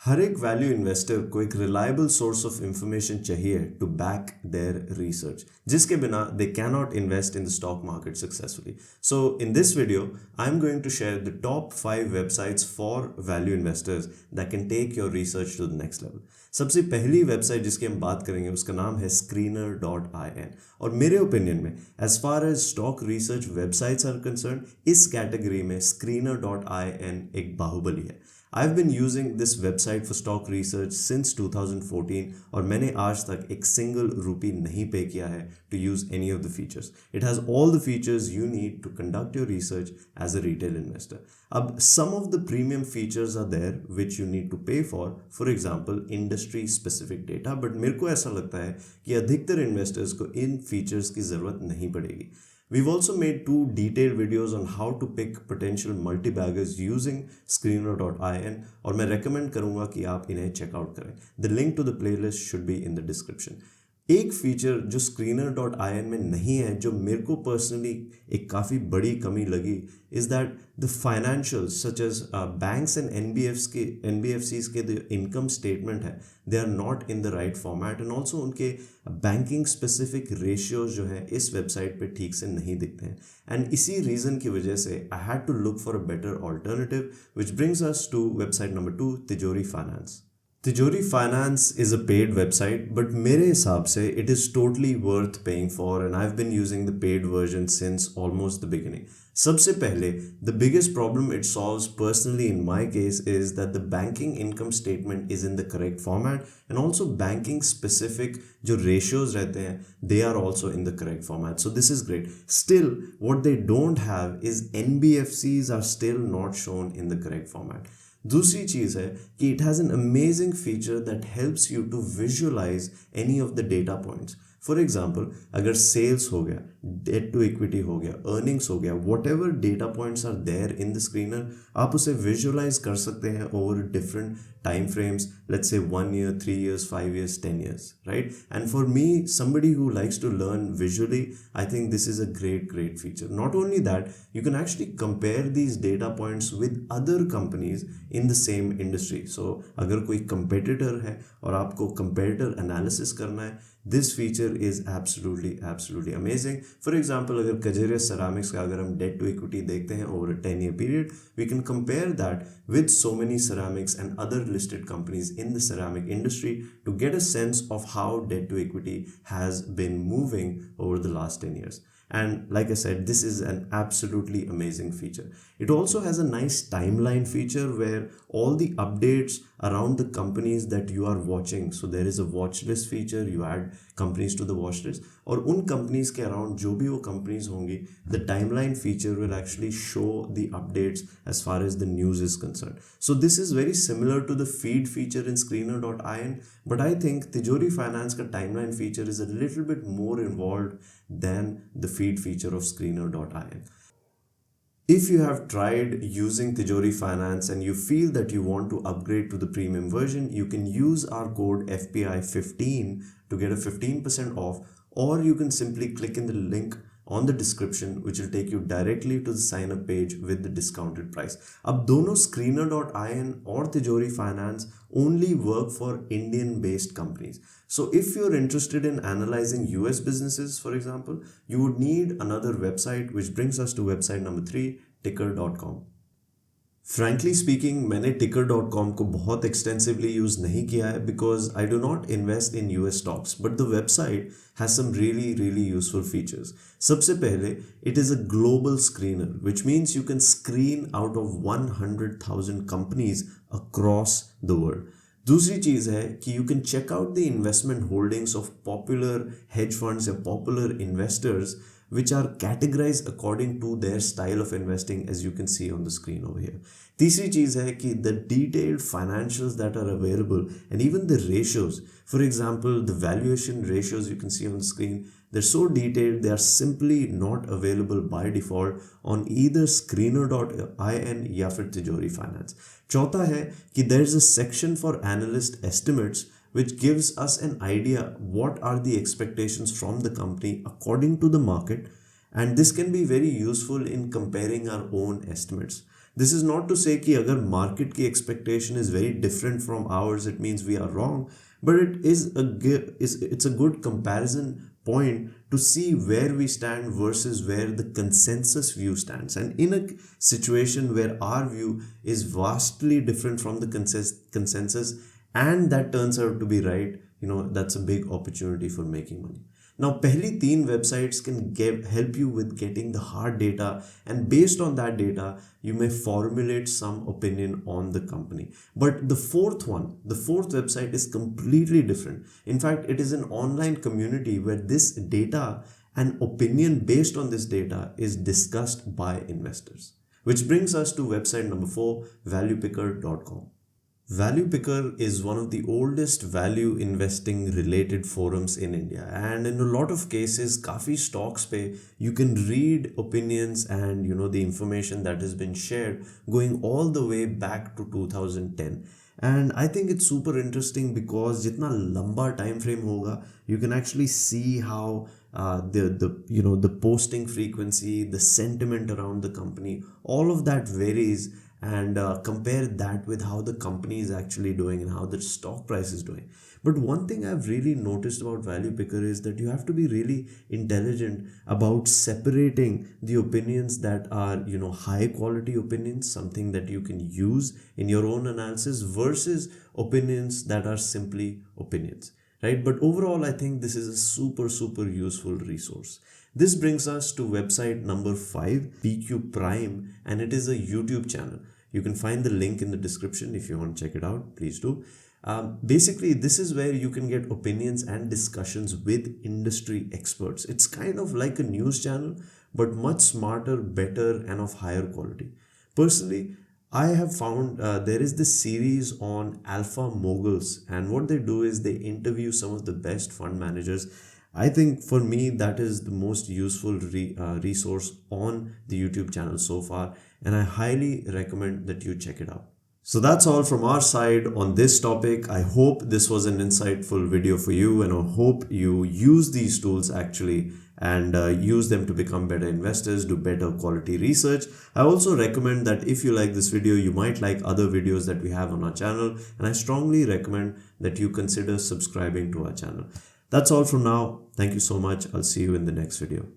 हर एक value investor को एक रिलायबल सोर्स ऑफ इंफॉर्मेशन चाहिए टू बैक देयर रिसर्च, जिसके बिना they can not invest in the stock market successfully. So in this video I am going to share the top 5 websites for value investors that can take your research to the next level. सबसे पहली website जिसकी हम बात करेंगे उसका नाम है screener.in. और मेरे ओपिनियन में as far as stock research websites are concern, इस कैटेगरी में screener.in एक बाहुबली है. I've been using this website for stock research since 2014 और मैंने आज तक एक सिंगल रुपी नहीं पे किया है to use any of the features. It has all the features you need to conduct your research as a retail investor. अब some of the premium features are there which you need to pay for example industry specific data, but मेरे को ऐसा लगता है कि अधिकतर investors को इन features की ज़रूरत नहीं पड़ेगी. We've also made 2 detailed videos on how to pick potential multi-baggers using screener.in और मैं recommend करूँगा कि आप इन्हें चेकआउट करें. The link to the playlist should be in the description. एक फीचर जो screener.in में नहीं है, जो मेरे को पर्सनली एक काफ़ी बड़ी कमी लगी, is that the financials such as banks and NBFCs के जो इनकम स्टेटमेंट है, they are not in the right format and also उनके बैंकिंग स्पेसिफिक रेशियोज जो है इस वेबसाइट पे ठीक से नहीं दिखते हैं. एंड इसी रीज़न की वजह से I had to look for a better alternative, which brings us to website number 2, Tijori finance. Tijori finance is a paid website, but मेरे हिसाब से it is totally worth paying for and I have been using the paid version since almost the beginning. सबसे पहले the biggest problem it solves personally in my case is that the banking income statement is in the correct format and also banking specific जो ratios रहते हैं they are also in the correct format. So this is great. Still what they don't have is NBFCs are still not shown in the correct format. दूसरी चीज़ है कि it has an amazing feature that helps you to visualise any of the data points. For example अगर sales हो गया, date to equity हो गया, earnings हो गया, whatever data points are there in the screener, आप उसे visualise कर सकते हैं over different time frames, let's say 1 year, 3 years, 5 years, 10 years, right? And for me, somebody who likes to learn visually, I think this is a great feature. Not only that, you can actually compare these data points with other companies in the same industry. So अगर कोई competitor है और आपको competitor analysis करना है, this feature is absolutely amazing. For example, अगर Kajaria Ceramics का अगर हम debt to equity देखते हैं over a 10-year period, we can compare that with so many ceramics and other listed companies in the ceramic industry to get a sense of how debt to equity has been moving over the last 10 years. And like I said, this is an absolutely amazing feature. It also has a nice timeline feature where all the updates around the companies that you are watching. So there is a watch list feature, you add companies to the watch list. और उन companies के around जो भी वो companies होंगी, the timeline feature will actually show the updates as far as the news is concerned. So this is very similar to the feed feature in screener.in, but I think Tijori Finance का timeline feature is a little bit more involved than the feed feature of screener.in. If you have tried using Tijori Finance and you feel that you want to upgrade to the premium version, you can use our code FPI15 to get a 15% off, or you can simply click in the link on the description which will take you directly to the sign up page with the discounted price. अब दोनों screener.in और Tijori Finance only work for Indian based companies. So if you're interested in analyzing US businesses, for example, you would need another website, which brings us to website number 3, Ticker.com. Frankly speaking, मैंने Tickercom को बहुत extensively use नहीं किया है because I do not invest in US stocks, but the website has some really useful features. सबसे पहले, it is a global screener, which means you can screen out of 100,000 companies across the world. दूसरी चीज़ है कि you can check out the investment holdings of popular hedge funds या popular investors which are categorized according to their style of investing, as you can see on the screen over here. तीसरी चीज़ है कि the detailed financials that are available and even the ratios, for example, the valuation ratios you can see on the screen, they're so detailed, they are simply not available by default on either screener.in या फिर Tijori Finance. चौथा है कि there is a section for analyst estimates which gives us an idea what are the expectations from the company according to the market, and this can be very useful in comparing our own estimates. This is not to say कि अगर market की expectation is very different from ours, it means we are wrong, but it's a good comparison point to see where we stand versus where the consensus view stands. And in a situation where our view is vastly different from the consensus, and that turns out to be right, that's a big opportunity for making money. Now, पहली 3 websites can help you with getting the hard data, and based on that data, you may formulate some opinion on the company. But the fourth website is completely different. In fact, it is an online community where this data and opinion based on this data is discussed by investors. Which brings us to website number 4, ValuePicker.com. ValuePicker is one of the oldest value investing related forums in India, and in a lot of cases काफी stocks पे you can read opinions and the information that has been shared going all the way back to 2010. And I think it's super interesting because जितना लंबा time frame होगा, you can actually see how the posting frequency, the sentiment around the company, all of that varies, and compare that with how the company is actually doing and how the stock price is doing. But one thing I've really noticed about ValuePicker is that you have to be really intelligent about separating the opinions that are high quality opinions, something that you can use in your own analysis, versus opinions that are simply opinions, right? But overall, I think this is a super useful resource. This brings us to website number 5, PQ Prime, and it is a YouTube channel. You can find the link in the description if you want to check it out, please do. Basically, this is where you can get opinions and discussions with industry experts. It's kind of like a news channel, but much smarter, better, and of higher quality. Personally, I have found there is this series on alpha moguls, and what they do is they interview some of the best fund managers. I think for me that is the most useful resource on the YouTube channel so far, and I highly recommend that you check it out. So that's all from our side on this topic. I hope this was an insightful video for you, and I hope you use these tools actually and use them to become better investors, do better quality research. I also recommend that if you like this video, you might like other videos that we have on our channel, and I strongly recommend that you consider subscribing to our channel. That's all from now. Thank you so much. I'll see you in the next video.